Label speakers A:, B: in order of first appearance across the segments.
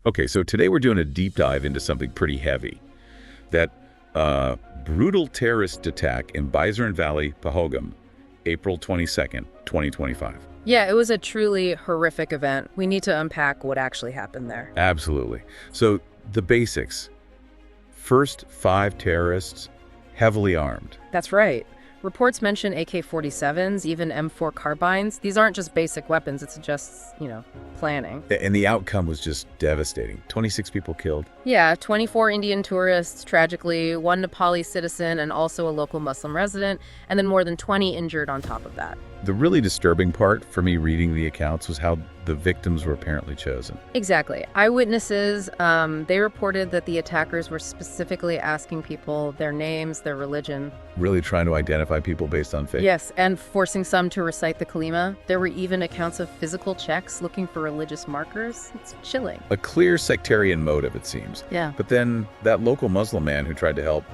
A: Okay, so today we're doing a deep dive into something pretty heavy. That brutal terrorist attack in Baisaran Valley, Pahalgam, April 22nd, 2025.
B: Yeah, it was a truly horrific event. We need to unpack what actually happened there.
A: Absolutely. So the basics. First 5 terrorists, heavily armed.
B: That's right. Reports mention AK-47s, even M4 carbines. These aren't just basic weapons, it's just, planning.
A: And the outcome was just devastating. 26 people killed.
B: Yeah, 24 Indian tourists, tragically, 1 Nepali citizen, and also a local Muslim resident, and then more than 20 injured on top of that.
A: The really disturbing part for me reading the accounts was how the victims were apparently chosen.
B: Exactly. Eyewitnesses, they reported that the attackers were specifically asking people their names, their religion.
A: Really trying to identify people based on faith.
B: Yes, and forcing some to recite the kalima. There were even accounts of physical checks looking for religious markers. It's chilling.
A: A clear sectarian motive, it seems.
B: Yeah.
A: But then that local Muslim man who tried to help,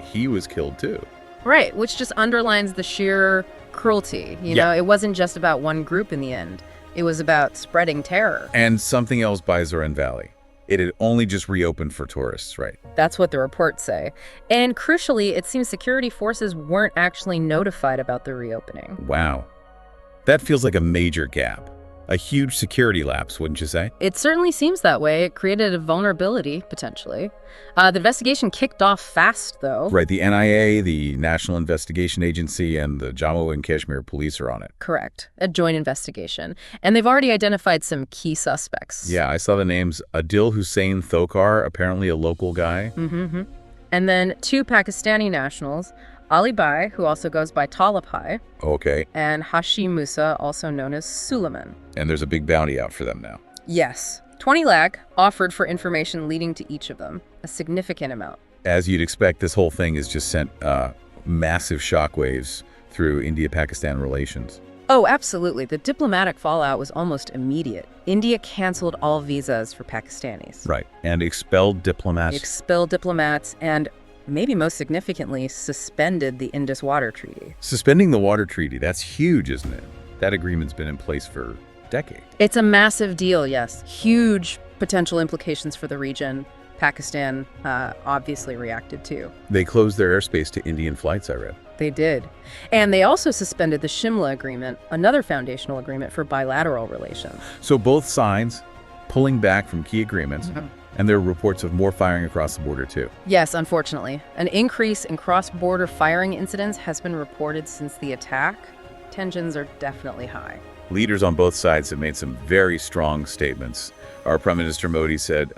A: he was killed too.
B: Right, which just underlines the sheer cruelty. It wasn't just about one group in the end. It was about spreading terror.
A: And something else, Baisaran Valley. It had only just reopened for tourists, right?
B: That's what the reports say. And crucially, it seems security forces weren't actually notified about the reopening.
A: Wow. That feels like a major gap. A huge security lapse, wouldn't you say?
B: It certainly seems that way. It created a vulnerability, potentially. The investigation kicked off fast, though.
A: Right, the NIA, the National Investigation Agency, and the Jammu and Kashmir police are on it.
B: Correct. A joint investigation. And they've already identified some key suspects.
A: Yeah, I saw the names. Adil Hussain Thokar, apparently a local guy.
B: Mm-hmm. And then 2 Pakistani nationals, Ali Bai, who also goes by Talapai.
A: Okay.
B: And Hashim Musa, also known as Suleiman.
A: And there's a big bounty out for them now.
B: Yes. 20 lakh offered for information leading to each of them, a significant amount.
A: As you'd expect, this whole thing has just sent massive shockwaves through India-Pakistan relations.
B: Oh, absolutely. The diplomatic fallout was almost immediate. India canceled all visas for Pakistanis.
A: Right. And expelled diplomats.
B: Expelled diplomats and, maybe most significantly, suspended the Indus Water Treaty.
A: Suspending the water treaty, that's huge, isn't it? That agreement's been in place for decades.
B: It's a massive deal, yes. Huge potential implications for the region. Pakistan obviously reacted too.
A: They closed their airspace to Indian flights, I read.
B: They did. And they also suspended the Shimla Agreement, another foundational agreement for bilateral relations.
A: So both sides pulling back from key agreements, and there are reports of more firing across the border too.
B: Yes, unfortunately. An increase in cross-border firing incidents has been reported since the attack. Tensions are definitely high.
A: Leaders on both sides have made some very strong statements. Our Prime Minister Modi said,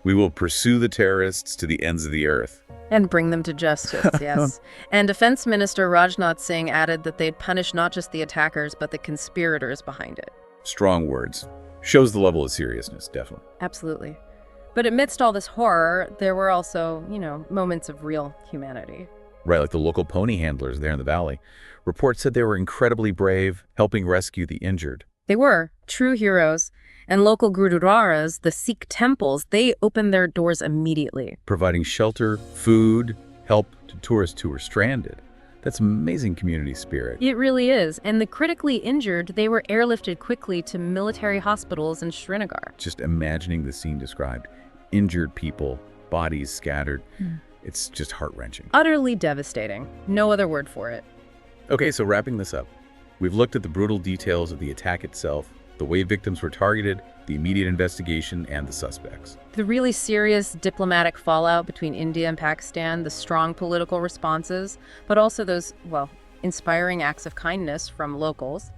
A: we will pursue the terrorists to the ends of the earth.
B: And bring them to justice, yes. And Defense Minister Rajnath Singh added that they'd punish not just the attackers, but the conspirators behind it.
A: Strong words. Shows the level of seriousness, definitely.
B: Absolutely. But amidst all this horror, there were also, moments of real humanity.
A: Right, like the local pony handlers there in the valley. Reports said they were incredibly brave, helping rescue the injured.
B: They were true heroes. And local gurudwaras, the Sikh temples, they opened their doors immediately.
A: Providing shelter, food, help to tourists who were stranded. That's amazing community spirit.
B: It really is. And the critically injured, they were airlifted quickly to military hospitals in Srinagar.
A: Just imagining the scene described. Injured people, bodies scattered. It's just heart-wrenching.
B: Utterly devastating. No other word for it.
A: Okay, so wrapping this up. We've looked at the brutal details of the attack itself, the way victims were targeted, the immediate investigation, and the suspects.
B: The really serious diplomatic fallout between India and Pakistan, the strong political responses, but also those, inspiring acts of kindness from locals.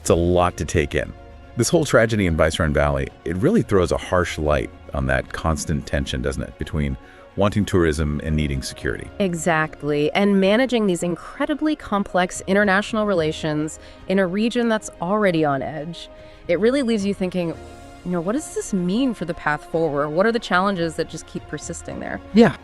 A: It's a lot to take in. This whole tragedy in Baisaran Valley, it really throws a harsh light on that constant tension, doesn't it, between wanting tourism and needing security.
B: Exactly. And managing these incredibly complex international relations in a region that's already on edge. It really leaves you thinking, what does this mean for the path forward? What are the challenges that just keep persisting there?
A: Yeah.